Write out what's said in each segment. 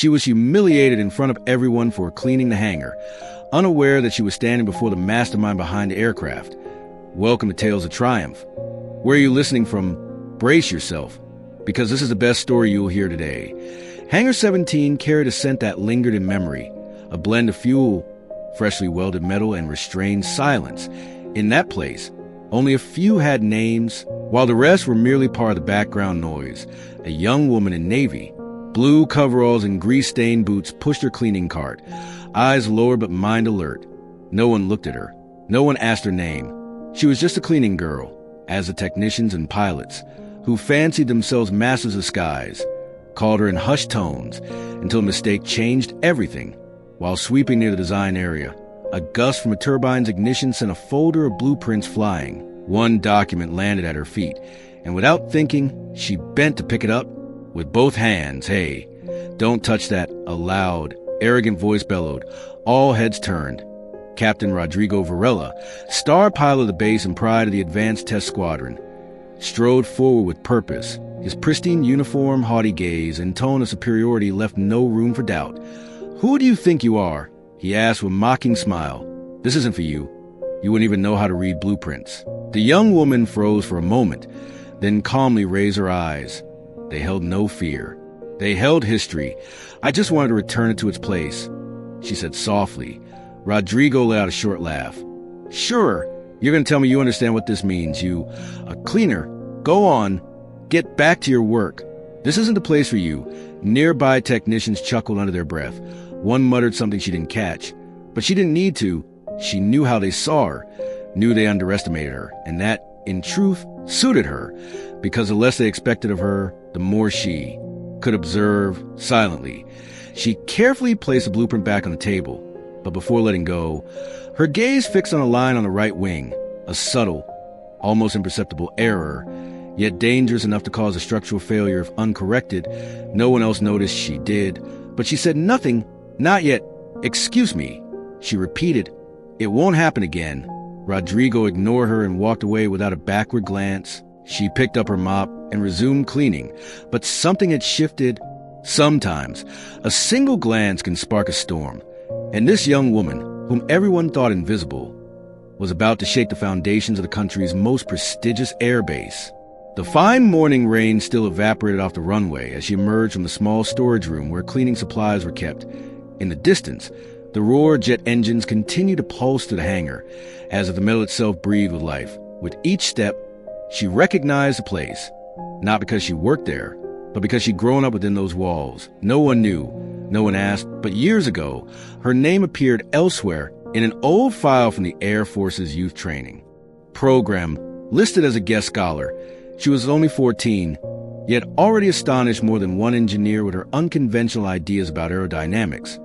She was humiliated in front of everyone for cleaning the hangar, unaware that she was standing before the mastermind behind the aircraft. Welcome to Tales of Triumph. Where are you listening from? Brace yourself, because this is the best story you'll hear today. Hangar 17 carried a scent that lingered in memory, a blend of fuel, freshly welded metal, and restrained silence. In that place, only a few had names, while the rest were merely part of the background noise. A young woman in navy, blue coveralls and grease-stained boots pushed her cleaning cart, eyes lowered but mind alert. No one looked at her. No one asked her name. She was just a cleaning girl, as the technicians and pilots, who fancied themselves masters of skies, called her in hushed tones until a mistake changed everything. While sweeping near the design area, a gust from a turbine's ignition sent a folder of blueprints flying. One document landed at her feet, and without thinking, she bent to pick it up with both hands. "Hey, don't touch that," a loud, arrogant voice bellowed. All heads turned. Captain Rodrigo Varela, star pilot of the base and pride of the Advanced Test Squadron, strode forward with purpose. His pristine uniform, haughty gaze, and tone of superiority left no room for doubt. "Who do you think you are?" he asked with a mocking smile. "This isn't for you. You wouldn't even know how to read blueprints." The young woman froze for a moment, then calmly raised her eyes. They held no fear. They held history. "I just wanted to return it to its place," she said softly. Rodrigo let out a short laugh. "Sure, you're going to tell me you understand what this means. You, a cleaner. Go on. Get back to your work. This isn't the place for you." Nearby technicians chuckled under their breath. One muttered something she didn't catch, but she didn't need to. She knew how they saw her, knew they underestimated her, and that, in truth, suited her, because the less they expected of her, the more she could observe silently. She carefully placed the blueprint back on the table, but before letting go, her gaze fixed on a line on the right wing, a subtle, almost imperceptible error, yet dangerous enough to cause a structural failure if uncorrected. No one else noticed. She did, but she said nothing. "Not yet. Excuse me," she repeated. "It won't happen again." Rodrigo ignored her and walked away without a backward glance. She picked up her mop and resumed cleaning, but something had shifted. Sometimes, a single glance can spark a storm, and this young woman, whom everyone thought invisible, was about to shake the foundations of the country's most prestigious air base. The fine morning rain still evaporated off the runway as she emerged from the small storage room where cleaning supplies were kept. In the distance, the roar of jet engines continued to pulse through the hangar, as if the metal itself breathed with life. With each step, she recognized the place, not because she worked there, but because she'd grown up within those walls. No one knew, no one asked, but years ago, her name appeared elsewhere in an old file from the Air Force's youth training program, listed as a guest scholar. She was only 14, yet already astonished more than one engineer with her unconventional ideas about aerodynamics.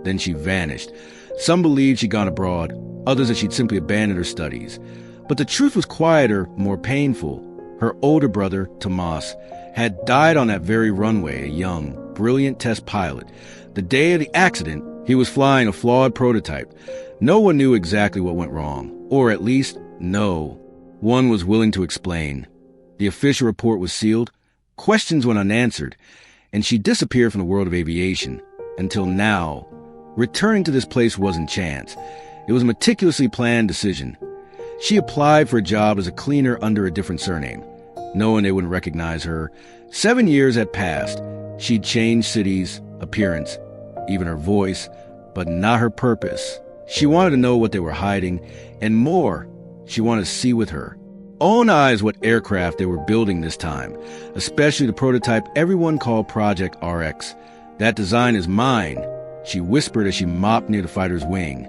Then she vanished. Some believed she'd gone abroad, others that she'd simply abandoned her studies. But the truth was quieter, more painful. Her older brother, Tomas, had died on that very runway, a young, brilliant test pilot. The day of the accident, he was flying a flawed prototype. No one knew exactly what went wrong, or at least, no one was willing to explain. The official report was sealed, questions went unanswered, and she disappeared from the world of aviation. Until now, returning to this place wasn't chance. It was a meticulously planned decision. She applied for a job as a cleaner under a different surname, knowing they wouldn't recognize her. 7 years had passed. She'd changed cities, appearance, even her voice, but not her purpose. She wanted to know what they were hiding, and more, she wanted to see with her own eyes what aircraft they were building this time, especially the prototype everyone called Project RX. "That design is mine," she whispered as she mopped near the fighter's wing.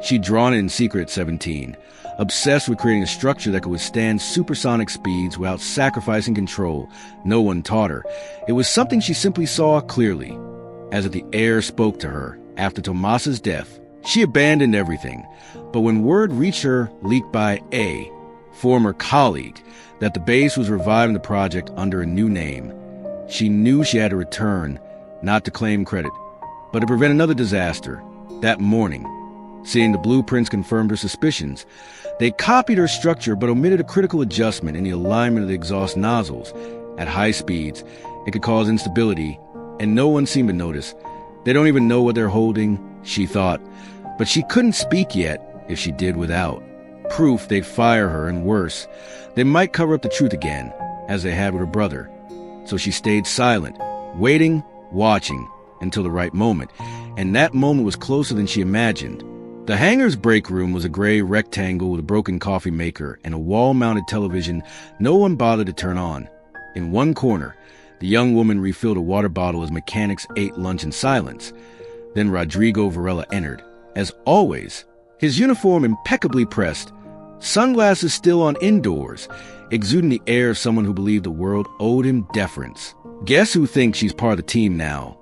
She'd drawn it in secret at 17, obsessed with creating a structure that could withstand supersonic speeds without sacrificing control. No one taught her. It was something she simply saw clearly, as if the air spoke to her. After Tomas's death, she abandoned everything. But when word reached her, leaked by a former colleague, that the base was reviving the project under a new name, she knew she had to return, not to claim credit, but to prevent another disaster. That morning, seeing the blueprints confirmed her suspicions. They copied her structure but omitted a critical adjustment in the alignment of the exhaust nozzles. At high speeds, it could cause instability, and no one seemed to notice. They don't even know what they're holding, she thought. But she couldn't speak yet if she did without. Proof they'd fire her, and worse, they might cover up the truth again, as they had with her brother. So she stayed silent, waiting, watching, until the right moment. And that moment was closer than she imagined. The hangar's break room was a gray rectangle with a broken coffee maker and a wall-mounted television no one bothered to turn on. In one corner, the young woman refilled a water bottle as mechanics ate lunch in silence. Then Rodrigo Varela entered. As always, his uniform impeccably pressed, sunglasses still on indoors, exuding the air of someone who believed the world owed him deference. "Guess who thinks she's part of the team now?"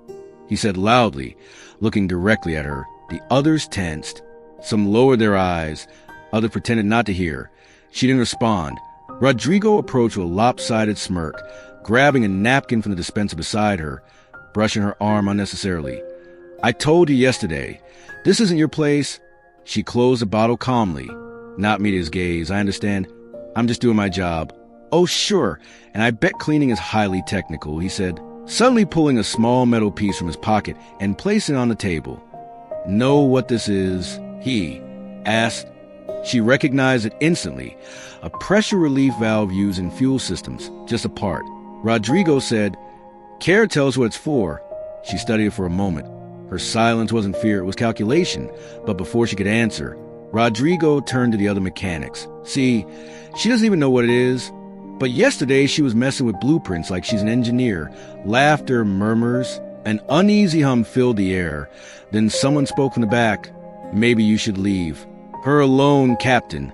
he said loudly, looking directly at her. The others tensed. Some lowered their eyes, others pretended not to hear. She didn't respond. Rodrigo approached with a lopsided smirk, grabbing a napkin from the dispenser beside her, brushing her arm unnecessarily. "I told you yesterday, this isn't your place." She closed the bottle calmly, not meeting his gaze. "I understand. I'm just doing my job." "Oh, sure, and I bet cleaning is highly technical," he said, suddenly pulling a small metal piece from his pocket and placing it on the table. "Know what this is?" he asked. She recognized it instantly, a pressure relief valve used in fuel systems, just a part. Rodrigo said, "Care tells what it's for." She studied it for a moment. Her silence wasn't fear, it was calculation. But before she could answer, Rodrigo turned to the other mechanics. "See, she doesn't even know what it is. But yesterday she was messing with blueprints like she's an engineer." Laughter, murmurs, an uneasy hum filled the air. Then someone spoke from the back. "Maybe you should leave." Her alone captain.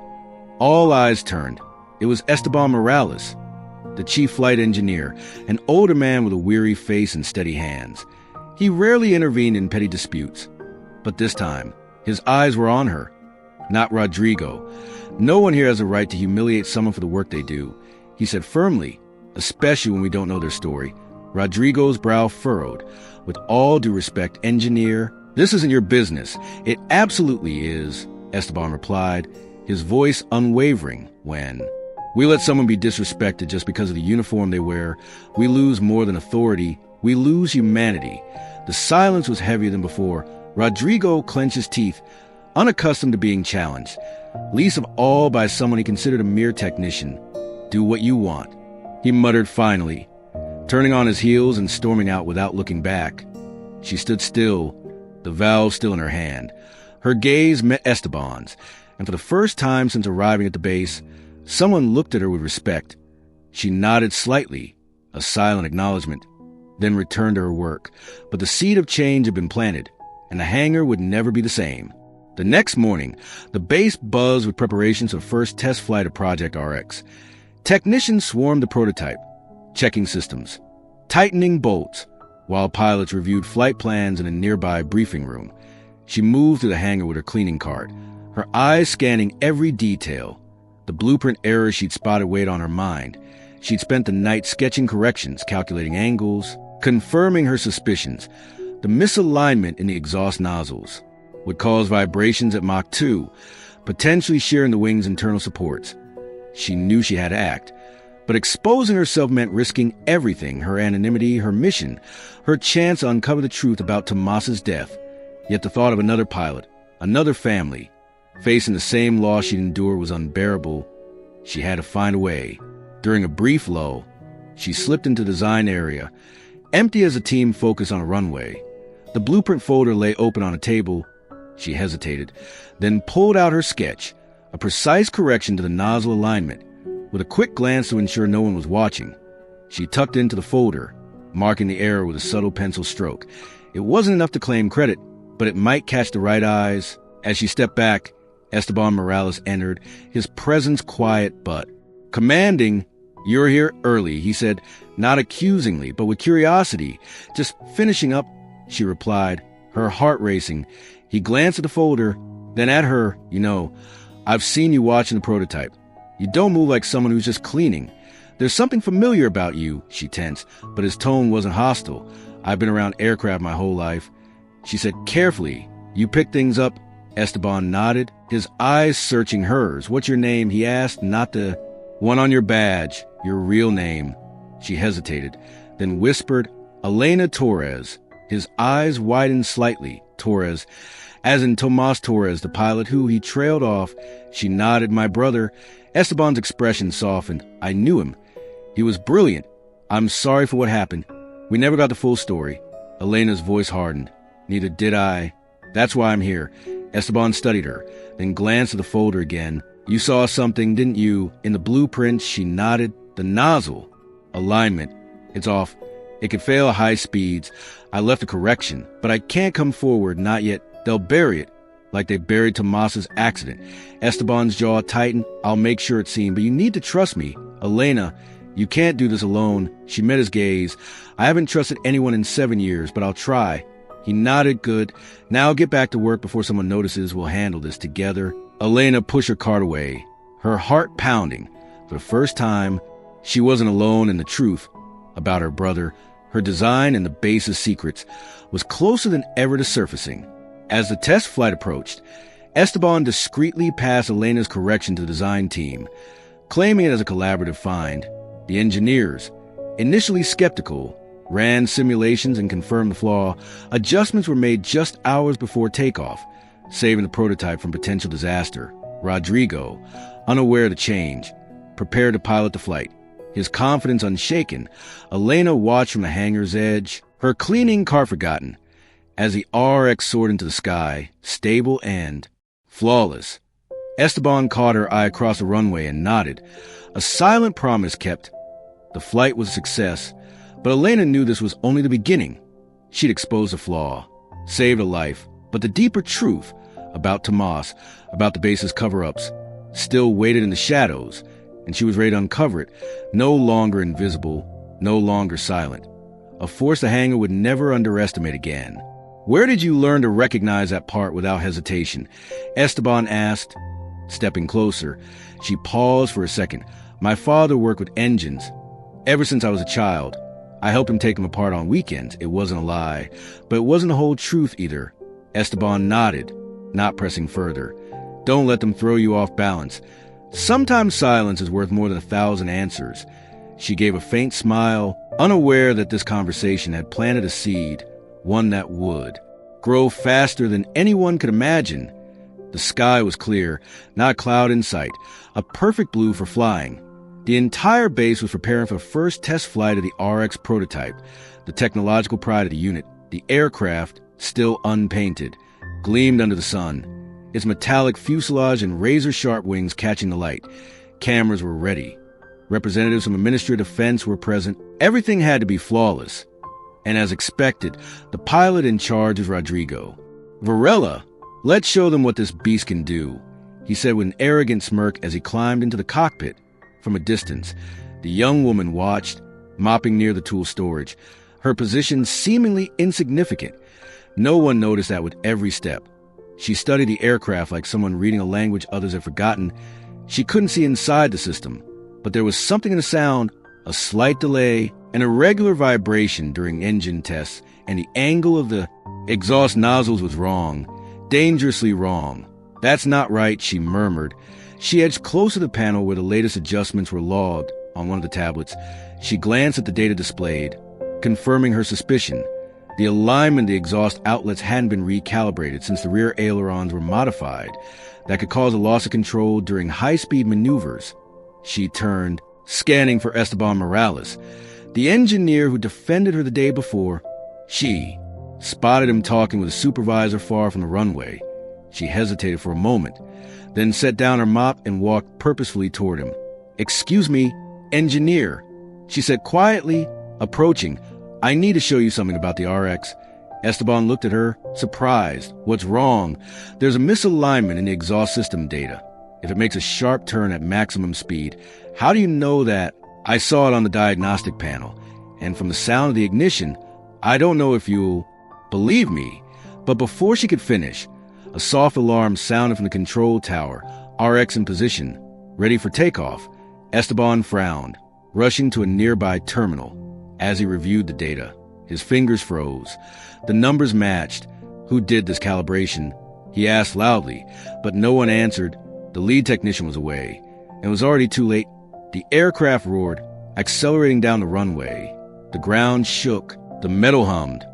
All eyes turned. It was Esteban Morales, the chief flight engineer, an older man with a weary face and steady hands. He rarely intervened in petty disputes, but this time, his eyes were on her, not Rodrigo. "No one here has a right to humiliate someone for the work they do," he said firmly, "especially when we don't know their story." Rodrigo's brow furrowed. "With all due respect, engineer, this isn't your business." "It absolutely is," Esteban replied, his voice unwavering. "When we let someone be disrespected just because of the uniform they wear, we lose more than authority, we lose humanity." The silence was heavier than before. Rodrigo clenched his teeth, unaccustomed to being challenged, least of all by someone he considered a mere technician. "Do what you want," he muttered finally, turning on his heels and storming out without looking back. She stood still, the valve still in her hand. Her gaze met Esteban's, and for the first time since arriving at the base, someone looked at her with respect. She nodded slightly, a silent acknowledgement, then returned to her work. But the seed of change had been planted, and the hangar would never be the same. The next morning, the base buzzed with preparations for the first test flight of Project RX. Technicians swarmed the prototype, checking systems, tightening bolts, while pilots reviewed flight plans in a nearby briefing room. She moved through the hangar with her cleaning cart, her eyes scanning every detail. The blueprint errors she'd spotted weighed on her mind. She'd spent the night sketching corrections, calculating angles, confirming her suspicions. The misalignment in the exhaust nozzles would cause vibrations at Mach 2, potentially shearing the wing's internal supports. She knew she had to act, but exposing herself meant risking everything: her anonymity, her mission, her chance to uncover the truth about Tomas's death. Yet the thought of another pilot, another family, facing the same loss she'd endured was unbearable. She had to find a way. During a brief lull, she slipped into the design area, empty as the team focused on a runway. The blueprint folder lay open on a table. She hesitated, then pulled out her sketch, a precise correction to the nozzle alignment. With a quick glance to ensure no one was watching, she tucked into the folder, marking the error with a subtle pencil stroke. It wasn't enough to claim credit, but it might catch the right eyes. As she stepped back, Esteban Morales entered, his presence quiet but commanding. "You're here early," he said, not accusingly, but with curiosity. "Just finishing up," she replied, her heart racing. He glanced at the folder, then at her. "You know, I've seen you watching the prototype. You don't move like someone who's just cleaning. There's something familiar about you," she tensed, but his tone wasn't hostile. "I've been around aircraft my whole life," she said carefully. "You pick things up?" Esteban nodded, his eyes searching hers. "What's your name?" he asked. "Not the one on your badge, your real name." She hesitated, then whispered, "Elena Torres." His eyes widened slightly. Torres, as in Tomas Torres, the pilot who he trailed off. She nodded. My brother. Esteban's expression softened. I knew him. He was brilliant. I'm sorry for what happened. We never got the full story. Elena's voice hardened. Neither did I. That's why I'm here. Esteban studied her, then glanced at the folder again. You saw something, didn't you? In the blueprint, she nodded. The nozzle. Alignment. It's off. It could fail at high speeds. I left a correction, but I can't come forward, not yet. They'll bury it, like they buried Tomas's accident. Esteban's jaw tightened. I'll make sure it's seen, but you need to trust me. Elena, you can't do this alone. She met his gaze. I haven't trusted anyone in 7 years, but I'll try. He nodded. Good. Now get back to work before someone notices. We'll handle this together. Elena pushed her cart away, her heart pounding. For the first time, she wasn't alone, and the truth about her brother, her design and the base's secrets, was closer than ever to surfacing. As the test flight approached, Esteban discreetly passed Elena's correction to the design team, claiming it as a collaborative find. The engineers, initially skeptical, ran simulations and confirmed the flaw. Adjustments were made just hours before takeoff, saving the prototype from potential disaster. Rodrigo, unaware of the change, prepared to pilot the flight, his confidence unshaken. Elena watched from the hangar's edge, her cleaning car forgotten, as the RX soared into the sky, stable and flawless. Esteban caught her eye across the runway and nodded, a silent promise kept. The flight was a success, but Elena knew this was only the beginning. She'd exposed a flaw, saved a life, but the deeper truth about Tomas, about the base's cover-ups, still waited in the shadows, and she was ready to uncover it, no longer invisible, no longer silent. A force the hangar would never underestimate again. Where did you learn to recognize that part without hesitation? Esteban asked, stepping closer. She paused for a second. My father worked with engines. Ever since I was a child, I helped him take them apart on weekends. It wasn't a lie, but it wasn't the whole truth either. Esteban nodded, not pressing further. Don't let them throw you off balance. Sometimes silence is worth more than 1,000 answers. She gave a faint smile, unaware that this conversation had planted a seed, one that would grow faster than anyone could imagine. The sky was clear, not a cloud in sight, a perfect blue for flying. The entire base was preparing for the first test flight of the RX prototype, the technological pride of the unit. The aircraft, still unpainted, gleamed under the sun, its metallic fuselage and razor-sharp wings catching the light. Cameras were ready. Representatives from the Ministry of Defense were present. Everything had to be flawless. And as expected, the pilot in charge is Rodrigo. Varela, let's show them what this beast can do, he said with an arrogant smirk as he climbed into the cockpit. From a distance, the young woman watched, mopping near the tool storage, her position seemingly insignificant. No one noticed that with every step. She studied the aircraft like someone reading a language others had forgotten. She couldn't see inside the system, but there was something in the sound, a slight delay, an irregular vibration during engine tests, and the angle of the exhaust nozzles was wrong, dangerously wrong. That's not right, she murmured. She edged closer to the panel where the latest adjustments were logged on one of the tablets. She glanced at the data displayed, confirming her suspicion. The alignment of the exhaust outlets hadn't been recalibrated since the rear ailerons were modified. That could cause a loss of control during high-speed maneuvers. She turned, scanning for Esteban Morales, the engineer who defended her the day before. She spotted him talking with a supervisor far from the runway. She hesitated for a moment, then set down her mop and walked purposefully toward him. Excuse me, engineer, she said quietly, approaching. I need to show you something about the RX. Esteban looked at her, surprised. What's wrong? There's a misalignment in the exhaust system data. If it makes a sharp turn at maximum speed, how do you know that? I saw it on the diagnostic panel, and from the sound of the ignition, I don't know if you'll believe me. But before she could finish, a soft alarm sounded from the control tower, RX in position, ready for takeoff. Esteban frowned, rushing to a nearby terminal. As he reviewed the data, his fingers froze. The numbers matched. Who did this calibration? He asked loudly, but no one answered. The lead technician was away. It was already too late. The aircraft roared, accelerating down the runway. The ground shook. The metal hummed.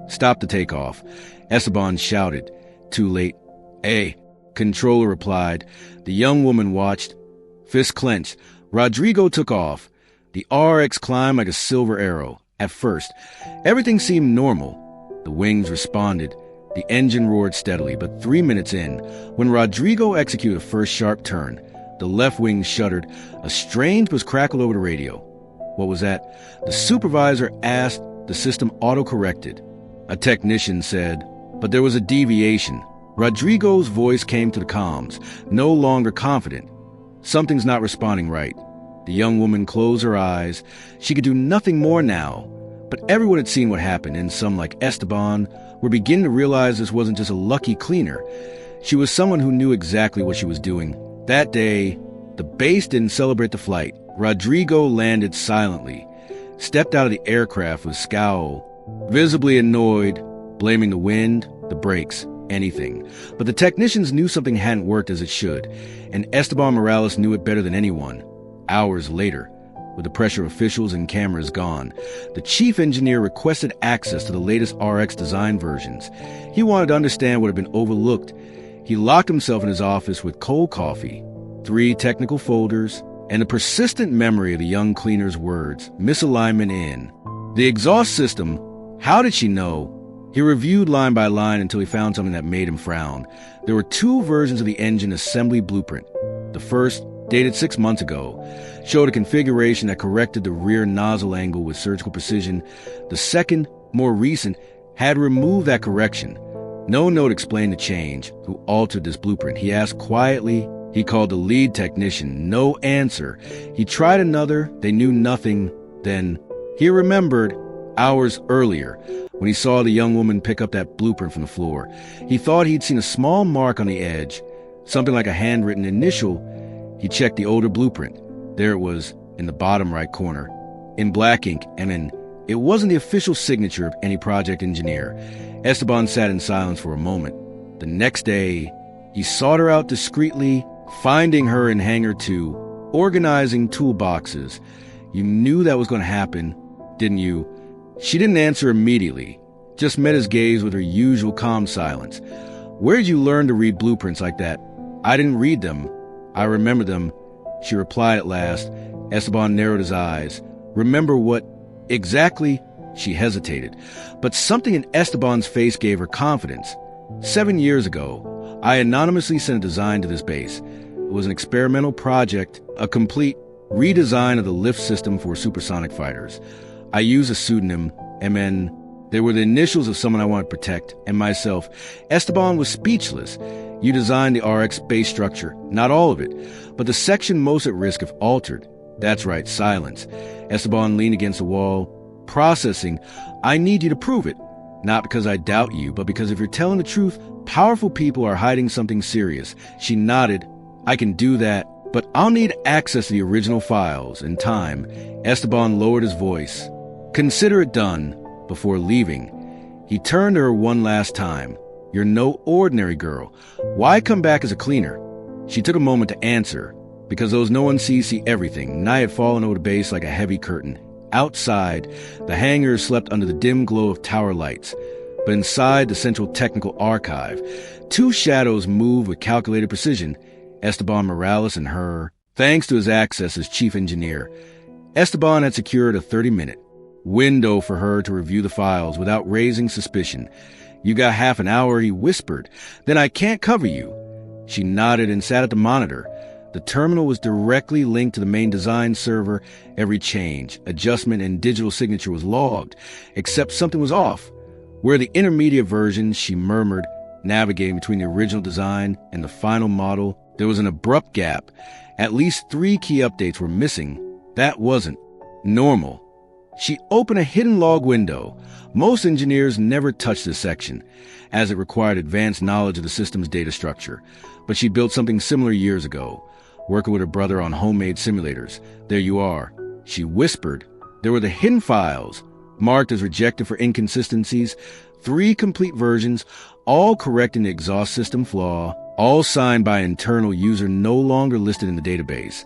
Stop the takeoff, Esteban shouted. Too late. Hey, controller replied. The young woman watched. Fists clenched. Rodrigo took off. The RX climbed like a silver arrow. At first, everything seemed normal. The wings responded. The engine roared steadily, but 3 minutes in, when Rodrigo executed a first sharp turn, the left wing shuddered. A strange was crackled over the radio. What was that? The supervisor asked. The system auto-corrected. A technician said, but there was a deviation. Rodrigo's voice came to the comms, no longer confident. Something's not responding right. The young woman closed her eyes. She could do nothing more now. But everyone had seen what happened, and some, like Esteban, were beginning to realize this wasn't just a lucky cleaner. She was someone who knew exactly what she was doing. That day, the base didn't celebrate the flight. Rodrigo landed silently, stepped out of the aircraft with a scowl, visibly annoyed, blaming the wind, the brakes, anything. But the technicians knew something hadn't worked as it should, and Esteban Morales knew it better than anyone. Hours later, with the pressure of officials and cameras gone, the chief engineer requested access to the latest RX design versions. He wanted to understand what had been overlooked. He locked himself in his office with cold coffee, 3 technical folders, and the persistent memory of the young cleaner's words, misalignment in. The exhaust system, how did she know? He reviewed line by line until he found something that made him frown. There were 2 versions of the engine assembly blueprint. The first, dated 6 months ago, showed a configuration that corrected the rear nozzle angle with surgical precision. The second, more recent, had removed that correction. No note explained the change. Who altered this blueprint? He asked quietly. He called the lead technician. No answer. He tried another. They knew nothing. Then he remembered hours earlier when he saw the young woman pick up that blueprint from the floor. He thought he'd seen a small mark on the edge, something like a handwritten initial. He checked the older blueprint. There it was, in the bottom right corner, in black ink, and it wasn't the official signature of any project engineer. Esteban sat in silence for a moment. The next day, he sought her out discreetly, finding her in Hangar 2, organizing toolboxes. You knew that was going to happen, didn't you? She didn't answer immediately, just met his gaze with her usual calm silence. Where did you learn to read blueprints like that? I didn't read them. I remember them, she replied at last. Esteban narrowed his eyes. Remember what? Exactly? She hesitated. But something in Esteban's face gave her confidence. 7 years ago, I anonymously sent a design to this base. It was an experimental project, a complete redesign of the lift system for supersonic fighters. I used a pseudonym, MN. They were the initials of someone I wanted to protect, and myself. Esteban was speechless. You designed the RX base structure, not all of it, but the section most at risk if altered. That's right, silence. Esteban leaned against the wall, processing. I need you to prove it. Not because I doubt you, but because if you're telling the truth, powerful people are hiding something serious. She nodded. I can do that, but I'll need access to the original files and time. Esteban lowered his voice. Consider it done. Before leaving, he turned to her one last time. You're no ordinary girl. Why come back as a cleaner? She took a moment to answer. Because those no one sees see everything. Night had fallen over the base like a heavy curtain. Outside, the hangar slept under the dim glow of tower lights. But inside the central technical archive, 2 shadows moved with calculated precision. Esteban Morales and her. Thanks to his access as chief engineer, Esteban had secured a 30-minute window for her to review the files without raising suspicion. You got half an hour, he whispered. Then I can't cover you. She nodded and sat at the monitor. The terminal was directly linked to the main design server. Every change, adjustment, and digital signature was logged, except something was off. Where the intermediate version, she murmured, navigating between the original design and the final model, there was an abrupt gap. At least 3 key updates were missing. That wasn't normal. She opened a hidden log window. Most engineers never touched this section, as it required advanced knowledge of the system's data structure. But she built something similar years ago, working with her brother on homemade simulators. There you are. She whispered. There were the hidden files, marked as rejected for inconsistencies, 3 complete versions, all correcting the exhaust system flaw, all signed by an internal user no longer listed in the database.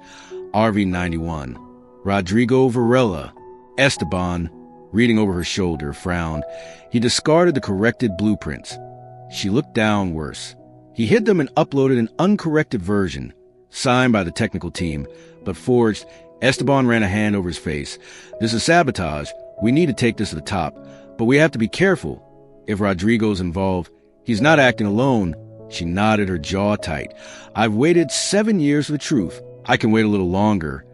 RV91. Rodrigo Varela. Esteban. reading over her shoulder, frowned. He discarded the corrected blueprints. She looked down worse. He hid them and uploaded an uncorrected version, signed by the technical team, but forged. Esteban ran a hand over his face. This is sabotage. We need to take this to the top, but we have to be careful. If Rodrigo's involved, he's not acting alone. She nodded, her jaw tight. I've waited 7 years for the truth. I can wait a little longer.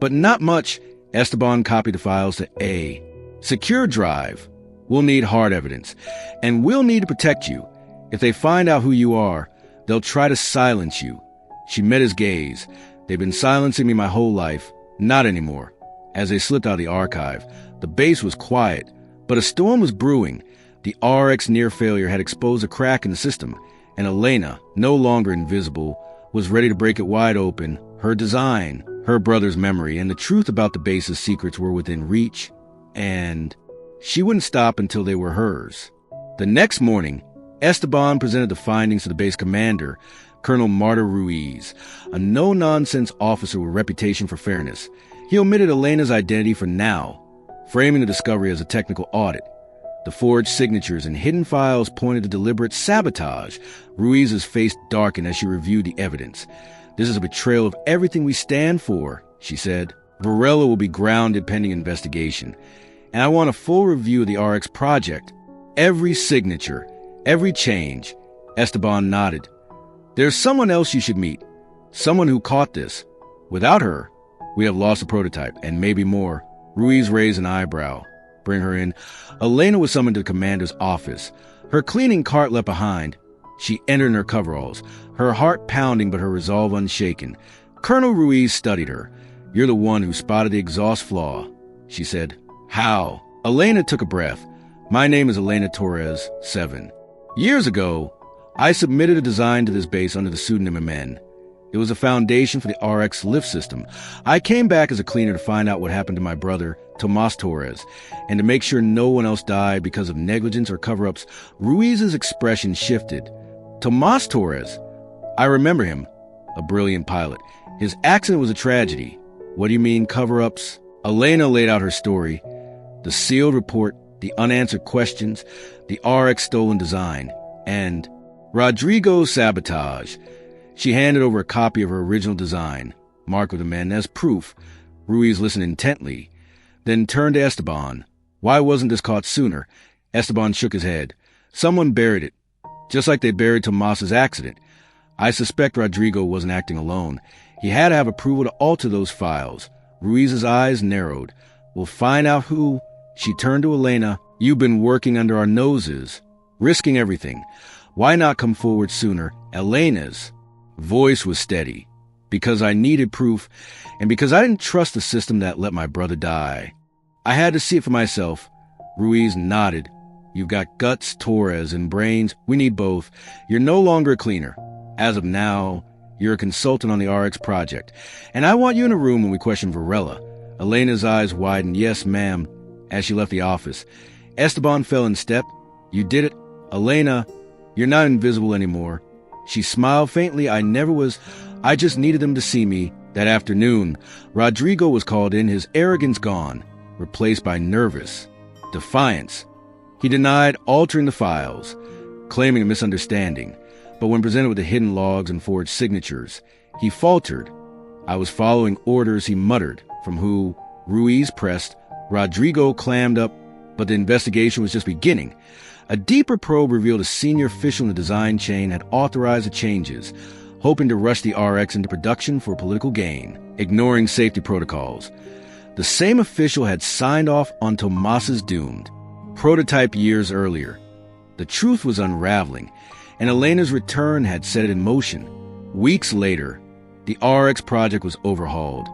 But not much. Esteban copied the files to A. Secure drive. We'll need hard evidence. And we'll need to protect you. If they find out who you are, they'll try to silence you. She met his gaze. They've been silencing me my whole life. Not anymore. As they slipped out of the archive, the base was quiet, but a storm was brewing. The RX near failure had exposed a crack in the system, and Elena, no longer invisible, was ready to break it wide open. Her design, her brother's memory, and the truth about the base's secrets were within reach, and she wouldn't stop until they were hers. The next morning, Esteban presented the findings to the base commander, Colonel Marta Ruiz, a no-nonsense officer with a reputation for fairness. He omitted Elena's identity for now, framing the discovery as a technical audit. The forged signatures and hidden files pointed to deliberate sabotage. Ruiz's face darkened as she reviewed the evidence. This is a betrayal of everything we stand for, she said. Varela will be grounded pending investigation. And I want a full review of the RX project. Every signature, every change. Esteban nodded. There's someone else you should meet. Someone who caught this. Without her, we have lost a prototype, and maybe more. Ruiz raised an eyebrow. Bring her in. Elena was summoned to the commander's office. Her cleaning cart left behind. She entered in her coveralls, her heart pounding but her resolve unshaken. Colonel Ruiz studied her. You're the one who spotted the exhaust flaw, she said. How? Elena took a breath. My name is Elena Torres, 7. Years ago, I submitted a design to this base under the pseudonym MN. It was a foundation for the RX lift system. I came back as a cleaner to find out what happened to my brother, Tomas Torres, and to make sure no one else died because of negligence or cover-ups. Ruiz's expression shifted. Tomas Torres? I remember him. A brilliant pilot. His accident was a tragedy. What do you mean, cover-ups? Elena laid out her story. The sealed report, the unanswered questions, the RX stolen design, and Rodrigo's sabotage. She handed over a copy of her original design, marked with a man as proof. Ruiz listened intently, then turned to Esteban. Why wasn't this caught sooner? Esteban shook his head. Someone buried it, just like they buried Tomas's accident. I suspect Rodrigo wasn't acting alone. He had to have approval to alter those files. Ruiz's eyes narrowed. We'll find out who. She turned to Elena. You've been working under our noses, risking everything. Why not come forward sooner? Elena's voice was steady. Because I needed proof, and because I didn't trust the system that let my brother die. I had to see it for myself. Ruiz nodded. You've got guts, Torres, and brains. We need both. You're no longer a cleaner. As of now, you're a consultant on the RX project. And I want you in a room when we question Varela. Elena's eyes widened. Yes, ma'am. As she left the office, Esteban fell in step. You did it. Elena, you're not invisible anymore. She smiled faintly. I never was. I just needed them to see me. That afternoon, Rodrigo was called in, his arrogance gone, replaced by nervous defiance. He denied altering the files, claiming a misunderstanding. But when presented with the hidden logs and forged signatures, he faltered. I was following orders, he muttered. From who? Ruiz pressed. Rodrigo clammed up, but the investigation was just beginning. A deeper probe revealed a senior official in the design chain had authorized the changes, hoping to rush the RX into production for political gain, ignoring safety protocols. The same official had signed off on Tomas's doomed prototype years earlier. The truth was unraveling, and Elena's return had set it in motion. Weeks later, the RX project was overhauled,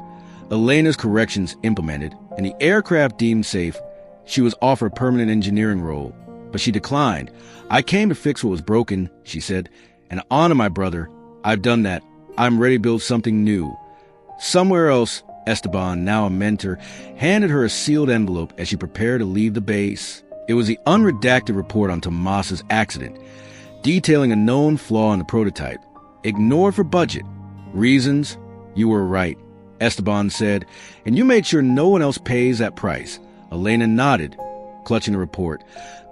Elena's corrections implemented, and the aircraft deemed safe. She was offered a permanent engineering role, but she declined. I came to fix what was broken, she said, and honor my brother. I've done that. I'm ready to build something new. Somewhere else, Esteban, now a mentor, handed her a sealed envelope as she prepared to leave the base. It was the unredacted report on Tomas's accident, detailing a known flaw in the prototype. Ignored for budget. Reasons? You were right, Esteban said, and you made sure no one else pays that price. Elena nodded, clutching the report.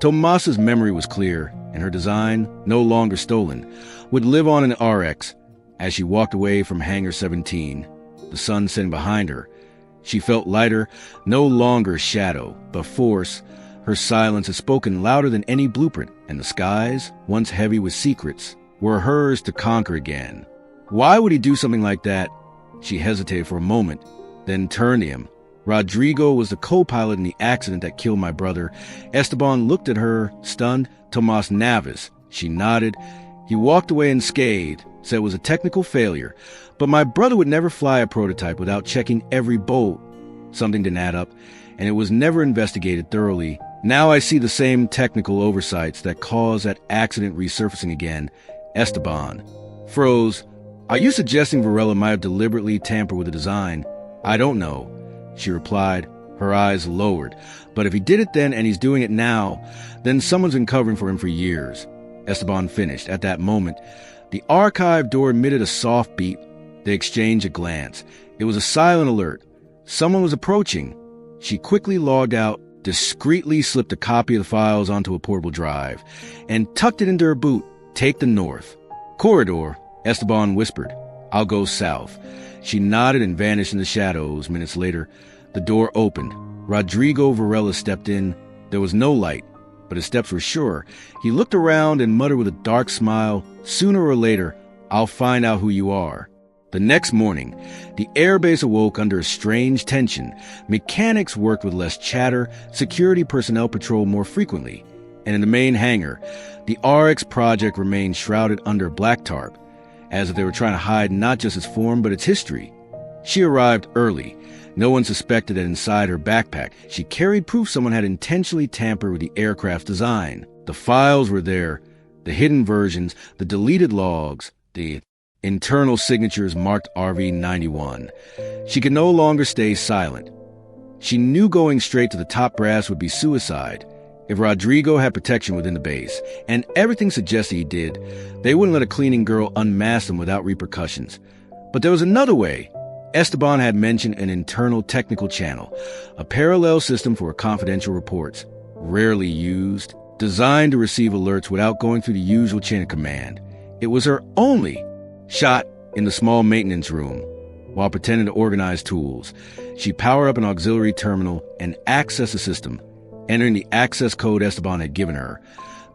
Tomas's memory was clear, and her design, no longer stolen, would live on in the RX. As she walked away from Hangar 17, the sun setting behind her, she felt lighter, no longer shadow, but force. Her silence had spoken louder than any blueprint, and the skies, once heavy with secrets, were hers to conquer again. Why would he do something like that? She hesitated for a moment, then turned to him. Rodrigo was the co-pilot in the accident that killed my brother. Esteban looked at her, stunned. Tomas Navas. She nodded. He walked away unscathed, said it was a technical failure, but my brother would never fly a prototype without checking every bolt. Something didn't add up, and it was never investigated thoroughly. Now I see the same technical oversights that caused that accident resurfacing again. Esteban froze. Are you suggesting Varela might have deliberately tampered with the design? I don't know, she replied, her eyes lowered. But if he did it then and he's doing it now, then someone's been covering for him for years. Esteban finished. At that moment, the archive door emitted a soft beep. They exchanged a glance. It was a silent alert. Someone was approaching. She quickly logged out, discreetly slipped a copy of the files onto a portable drive, and tucked it into her boot. Take the north. Corridor, Esteban whispered. I'll go south. She nodded and vanished in the shadows. Minutes later, the door opened. Rodrigo Varela stepped in. There was no light, but his steps were sure. He looked around and muttered with a dark smile, sooner or later, I'll find out who you are. The next morning, the airbase awoke under a strange tension. Mechanics worked with less chatter, security personnel patrolled more frequently, and in the main hangar, the RX project remained shrouded under a black tarp, as if they were trying to hide not just its form but its history. She arrived early. No one suspected that inside her backpack she carried proof someone had intentionally tampered with the aircraft's design. The files were there, the hidden versions, the deleted logs, the internal signatures marked RV-91. She could no longer stay silent. She knew going straight to the top brass would be suicide. If Rodrigo had protection within the base, and everything suggested he did, they wouldn't let a cleaning girl unmask them without repercussions. But there was another way. Esteban had mentioned an internal technical channel, a parallel system for confidential reports, rarely used, designed to receive alerts without going through the usual chain of command. It was her only shot in the small maintenance room. While pretending to organize tools, she powered up an auxiliary terminal and accessed the system, entering the access code Esteban had given her.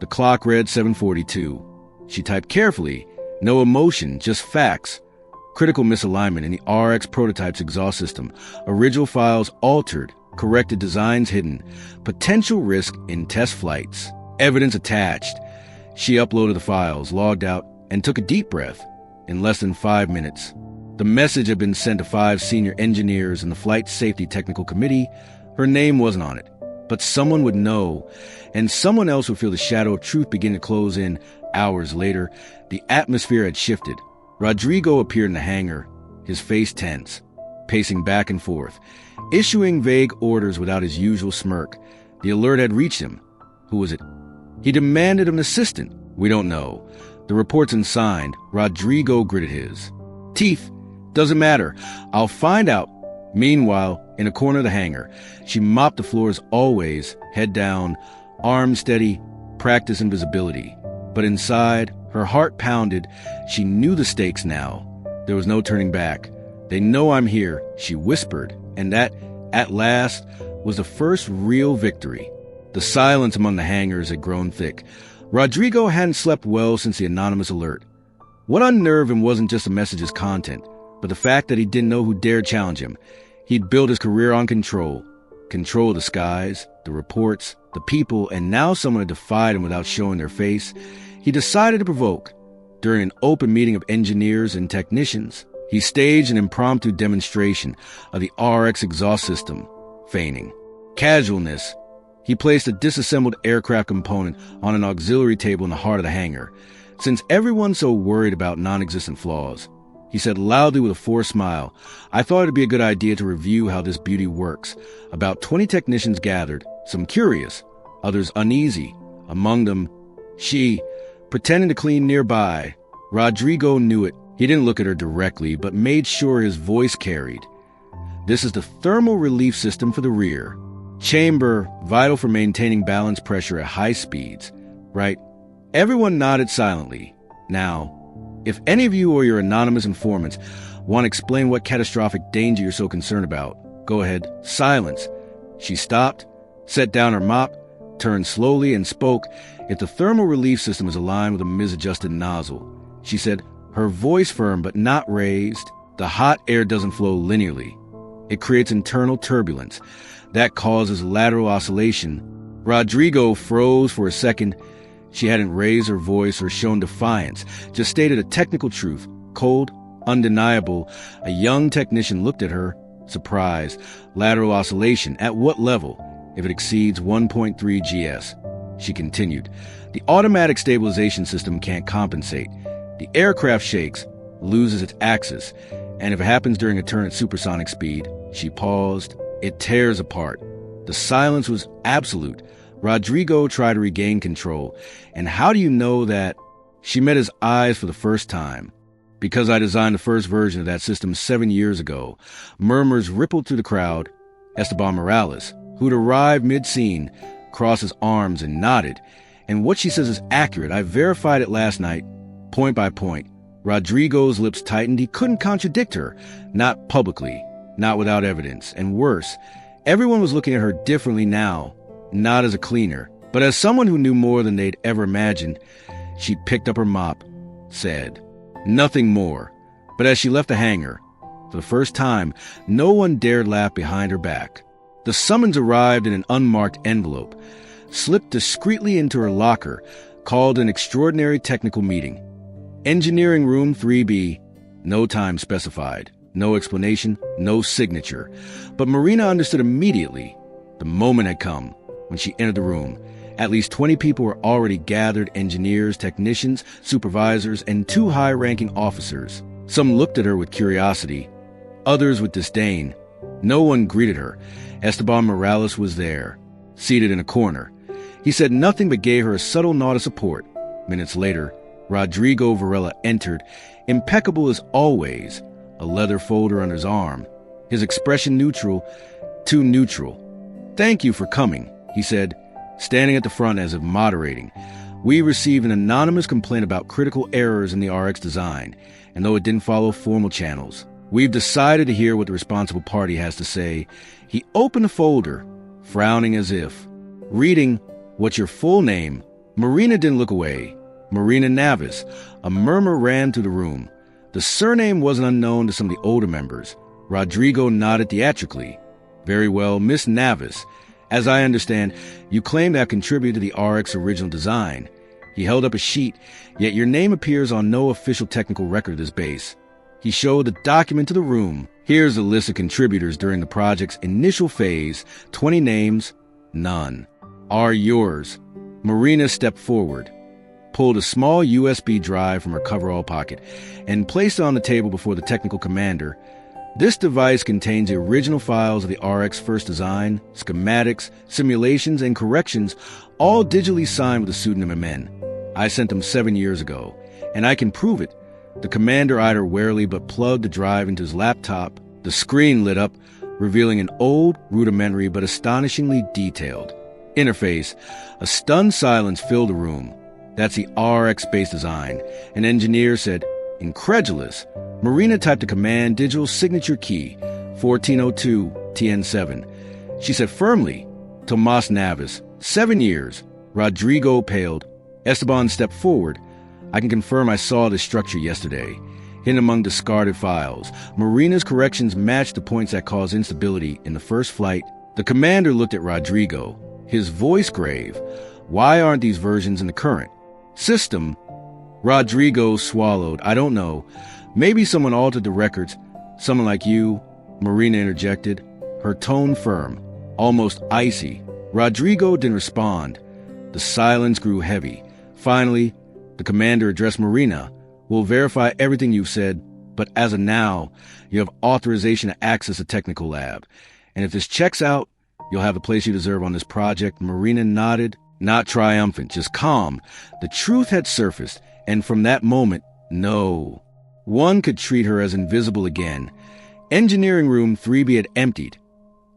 The clock read 7:42. She typed carefully, no emotion, just facts. Critical misalignment in the RX prototype's exhaust system. Original files altered, corrected designs hidden. Potential risk in test flights. Evidence attached. She uploaded the files, logged out, and took a deep breath. In less than 5 minutes, the message had been sent to 5 senior engineers in the Flight Safety Technical Committee. Her name wasn't on it, but someone would know, and someone else would feel the shadow of truth begin to close in. Hours later, the atmosphere had shifted. Rodrigo appeared in the hangar, his face tense, pacing back and forth, issuing vague orders without his usual smirk. The alert had reached him. Who was it? He demanded an assistant. We don't know. The report's unsigned. Rodrigo gritted his teeth. Doesn't matter. I'll find out. Meanwhile, in a corner of the hangar, she mopped the floor as always, head down, arms steady, practice invisibility. But inside, her heart pounded. She knew the stakes now. There was no turning back. They know I'm here, she whispered, and that, at last, was the first real victory. The silence among the hangars had grown thick. Rodrigo hadn't slept well since the anonymous alert. What unnerved him wasn't just the message's content, but the fact that he didn't know who dared challenge him. He'd built his career on control. Control of the skies, the reports, the people, and now someone had defied him without showing their face. He decided to provoke. During an open meeting of engineers and technicians, he staged an impromptu demonstration of the RX exhaust system, feigning casualness. He placed a disassembled aircraft component on an auxiliary table in the heart of the hangar. Since everyone's so worried about non-existent flaws, he said loudly with a forced smile, I thought it'd be a good idea to review how this beauty works. About 20 technicians gathered, some curious, others uneasy. Among them, she, pretending to clean nearby. Rodrigo knew it. He didn't look at her directly, but made sure his voice carried. This is the thermal relief system for the rear. Chamber, vital for maintaining balance pressure at high speeds. Right? Everyone nodded silently. Now, if any of you or your anonymous informants want to explain what catastrophic danger you're so concerned about, go ahead. Silence. She stopped, set down her mop, turned slowly, and spoke. If the thermal relief system is aligned with a misadjusted nozzle, she said, her voice firm but not raised, the hot air doesn't flow linearly. It creates internal turbulence. That causes lateral oscillation. Rodrigo froze for a second. She hadn't raised her voice or shown defiance, just stated a technical truth, cold, undeniable. A young technician looked at her, surprised. Lateral oscillation, at what level? If it exceeds 1.3 GS. She continued, the automatic stabilization system can't compensate. The aircraft shakes, loses its axis, and if it happens during a turn at supersonic speed, she paused, it tears apart. The silence was absolute. Rodrigo tried to regain control. And how do you know that? She met his eyes for the first time. Because I designed the first version of that system 7 years ago. Murmurs rippled through the crowd. Esteban Morales, who'd arrived mid-scene, crossed his arms and nodded. And what she says is accurate. I verified it last night, point by point. Rodrigo's lips tightened. He couldn't contradict her. Not publicly, not without evidence. And worse, everyone was looking at her differently now. Not as a cleaner, but as someone who knew more than they'd ever imagined. She picked up her mop, said nothing more. But as she left the hangar, for the first time, no one dared laugh behind her back. The summons arrived in an unmarked envelope, slipped discreetly into her locker, called an extraordinary technical meeting. Engineering room 3B, no time specified, no explanation, no signature. But Marina understood immediately. The moment had come. When she entered the room, at least 20 people were already gathered, engineers, technicians, supervisors, and 2 high-ranking officers. Some looked at her with curiosity, others with disdain. No one greeted her. Esteban Morales was there, seated in a corner. He said nothing but gave her a subtle nod of support. Minutes later, Rodrigo Varela entered, impeccable as always, a leather folder under his arm, his expression neutral, too neutral. Thank you for coming, he said, standing at the front as if moderating. We received an anonymous complaint about critical errors in the RX design, and though it didn't follow formal channels, we've decided to hear what the responsible party has to say. He opened the folder, frowning as if, reading, what's your full name? Marina didn't look away. Marina Navis. A murmur ran through the room. The surname wasn't unknown to some of the older members. Rodrigo nodded theatrically. Very well, Miss Navis. As I understand, you claim to have contributed to the RX original design. He held up a sheet, yet your name appears on no official technical record of this base. He showed the document to the room. Here's the list of contributors during the project's initial phase. 20 names, none. Are yours. Marina stepped forward, pulled a small USB drive from her coverall pocket, and placed it on the table before the technical commander. This device contains the original files of the RX first design, schematics, simulations, and corrections, all digitally signed with the pseudonym MN. I sent them 7 years ago, and I can prove it. The commander eyed her warily but plugged the drive into his laptop. The screen lit up, revealing an old, rudimentary but astonishingly detailed interface. A stunned silence filled the room. That's the RX base design. An engineer said, incredulous. Marina typed a command digital signature key, 1402 TN7. She said firmly, Tomas Navis, 7 years. Rodrigo paled. Esteban stepped forward. I can confirm I saw this structure yesterday, hidden among discarded files. Marina's corrections matched the points that caused instability in the first flight. The commander looked at Rodrigo, his voice grave. Why aren't these versions in the current system? Rodrigo swallowed. I don't know. Maybe someone altered the records. Someone like you, Marina interjected, her tone firm, almost icy. Rodrigo didn't respond. The silence grew heavy. Finally, the commander addressed Marina. We'll verify everything you've said, but as of now, you have authorization to access the technical lab. And if this checks out, you'll have the place you deserve on this project. Marina nodded, not triumphant, just calm. The truth had surfaced, and from that moment, no one could treat her as invisible again. Engineering room 3B had emptied.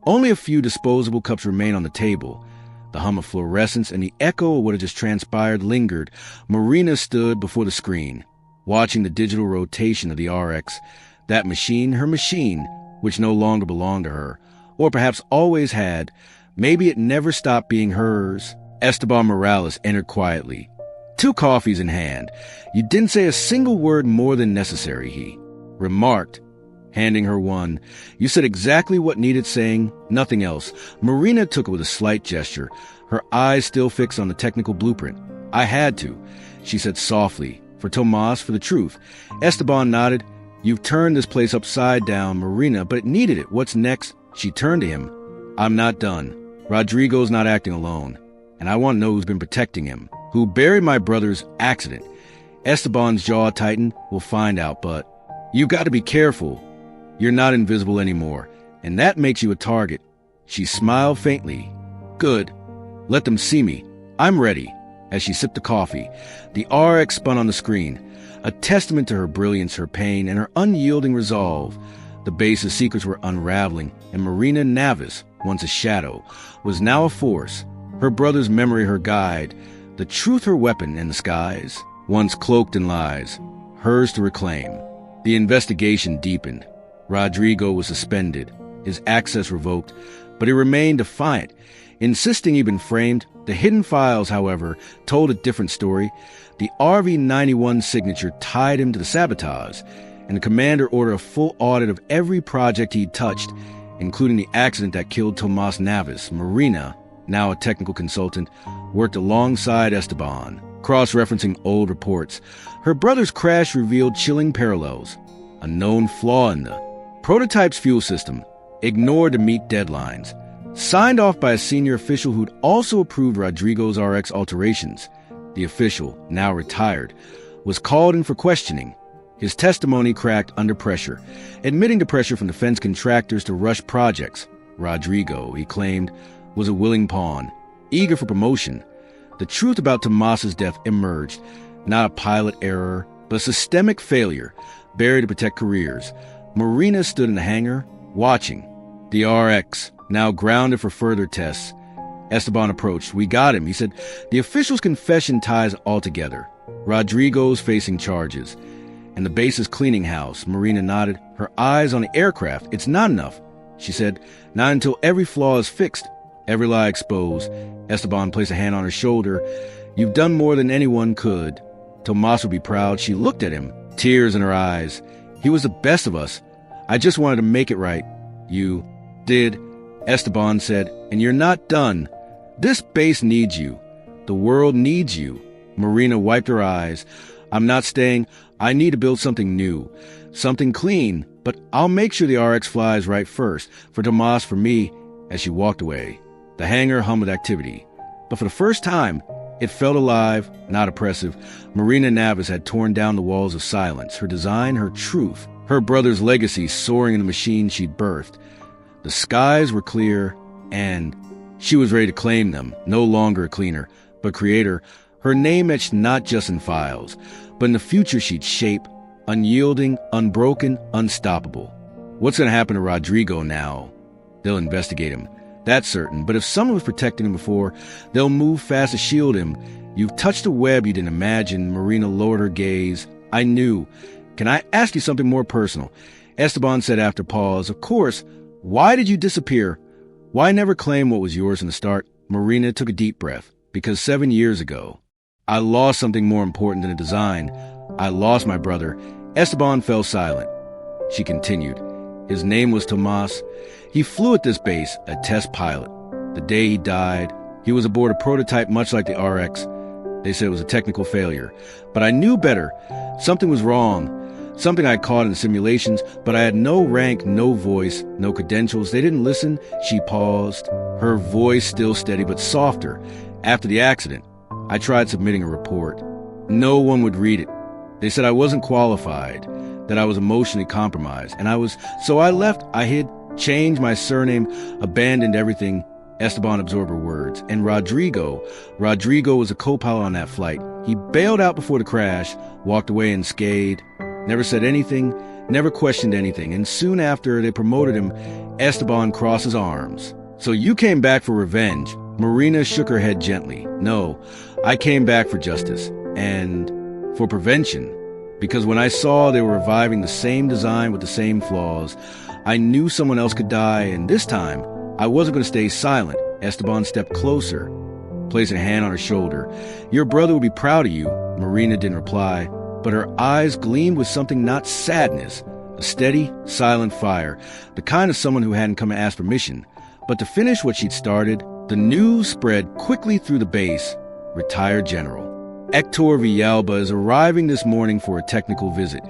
Only a few disposable cups remain on the table. The hum of fluorescence and the echo of what had just transpired lingered. Marina stood before the screen, watching the digital rotation of the RX. That machine, her machine, which no longer belonged to her, or perhaps always had. Maybe it never stopped being hers. Esteban Morales entered quietly, 2 coffees in hand. You didn't say a single word more than necessary, he remarked, handing her one. You said exactly what needed saying, nothing else. Marina took it with a slight gesture, her eyes still fixed on the technical blueprint. I had to, she said softly, for Tomas, for the truth. Esteban nodded. You've turned this place upside down, Marina, but it needed it. What's next? She turned to him. I'm not done. Rodrigo's not acting alone, and I want to know who's been protecting him, who buried my brother's accident. Esteban's jaw tightened. We'll find out, but you've got to be careful. You're not invisible anymore, and that makes you a target. She smiled faintly. Good. Let them see me. I'm ready. As she sipped the coffee, the RX spun on the screen, a testament to her brilliance, her pain, and her unyielding resolve. The base's secrets were unraveling, and Marina Navis, once a shadow, was now a force. Her brother's memory her guide, the truth her weapon in the skies, once cloaked in lies, hers to reclaim. The investigation deepened. Rodrigo was suspended, his access revoked, but he remained defiant, insisting he'd been framed. The hidden files, however, told a different story. The RV-91 signature tied him to the sabotage, and the commander ordered a full audit of every project he'd touched, including the accident that killed Tomas Navis. Marina, now a technical consultant, worked alongside Esteban, cross-referencing old reports. Her brother's crash revealed chilling parallels. A known flaw in the prototype's fuel system, ignored to meet deadlines, signed off by a senior official who'd also approved Rodrigo's RX alterations. The official, now retired, was called in for questioning. His testimony cracked under pressure, admitting to pressure from defense contractors to rush projects. Rodrigo, he claimed, was a willing pawn, eager for promotion. The truth about Tomas's death emerged, not a pilot error, but a systemic failure, buried to protect careers. Marina stood in the hangar, watching. The RX, now grounded for further tests. Esteban approached. We got him, he said. The official's confession ties all together. Rodrigo's facing charges. And the base's cleaning house. Marina nodded, her eyes on the aircraft. It's not enough, she said. Not until every flaw is fixed, every lie exposed. Esteban placed a hand on her shoulder. You've done more than anyone could. Tomas would be proud. She looked at him, tears in her eyes. He was the best of us. I just wanted to make it right. You did, Esteban said, and you're not done. This base needs you. The world needs you. Marina wiped her eyes. I'm not staying. I need to build something new, something clean, but I'll make sure the RX flies right first. For Tomas, for me. As she walked away, the hangar hummed with activity. But for the first time, it felt alive, not oppressive. Marina Navis had torn down the walls of silence, her design, her truth, her brother's legacy soaring in the machine she'd birthed. The skies were clear, and she was ready to claim them, no longer a cleaner, but creator. Her name etched not just in files, but in the future she'd shape, unyielding, unbroken, unstoppable. What's going to happen to Rodrigo now? They'll investigate him, that's certain, but if someone was protecting him before, they'll move fast to shield him. You've touched a web you didn't imagine. Marina lowered her gaze. I knew. Can I ask you something more personal? Esteban said after pause. Of course. Why did you disappear? Why never claim what was yours in the start? Marina took a deep breath. Because 7 years ago, I lost something more important than a design. I lost my brother. Esteban fell silent. She continued. His name was Tomas. He flew at this base, a test pilot. The day he died, he was aboard a prototype much like the RX. They said it was a technical failure. But I knew better. Something was wrong. Something I caught in the simulations, but I had no rank, no voice, no credentials. They didn't listen. She paused, her voice still steady but softer. After the accident, I tried submitting a report. No one would read it. They said I wasn't qualified, that I was emotionally compromised, so I left. I hid, changed my surname, abandoned everything. Esteban absorbed her words. And Rodrigo was a co-pilot on that flight. He bailed out before the crash, walked away unscathed, never said anything, never questioned anything, and soon after they promoted him, Esteban crossed his arms. "So you came back for revenge?" Marina shook her head gently. "No, I came back for justice, and for prevention. Because when I saw they were reviving the same design with the same flaws, I knew someone else could die, and this time, I wasn't going to stay silent." Esteban stepped closer, placing a hand on her shoulder. "Your brother would be proud of you." Marina didn't reply, but her eyes gleamed with something not sadness, a steady, silent fire, the kind of someone who hadn't come to ask permission. But to finish what she'd started, the news spread quickly through the base. Retired General Hector Villalba is arriving this morning for a technical visit.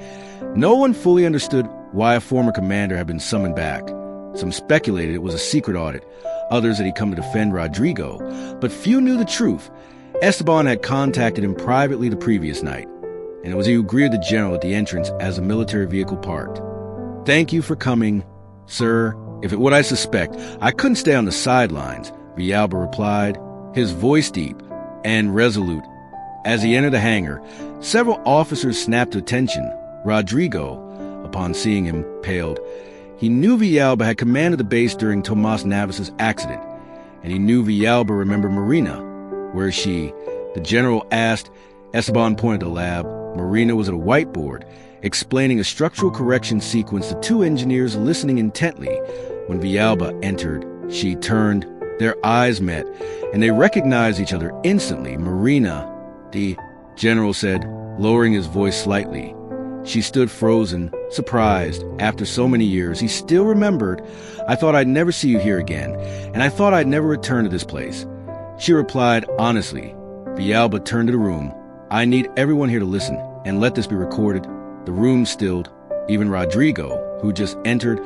No one fully understood why a former commander had been summoned back. Some speculated it was a secret audit, others that he'd come to defend Rodrigo, but few knew the truth. Esteban had contacted him privately the previous night, and it was he who greeted the general at the entrance as a military vehicle parked. "Thank you for coming, sir. If it were what I suspect, I couldn't stay on the sidelines," Villalba replied, his voice deep and resolute. As he entered the hangar, several officers snapped to attention. Rodrigo, upon seeing him, paled. He knew Villalba had commanded the base during Tomas Navis's accident, and he knew Villalba remembered Marina. "Where is she?" the general asked. Esteban pointed to the lab. Marina was at a whiteboard, explaining a structural correction sequence to two engineers listening intently. When Villalba entered, she turned. Their eyes met, and they recognized each other instantly. "Marina," the general said, lowering his voice slightly. She stood frozen, surprised. After so many years, he still remembered. "I thought I'd never see you here again, and I thought I'd never return to this place." She replied honestly. Villalba turned to the room. "I need everyone here to listen, and let this be recorded." The room stilled. Even Rodrigo, who just entered,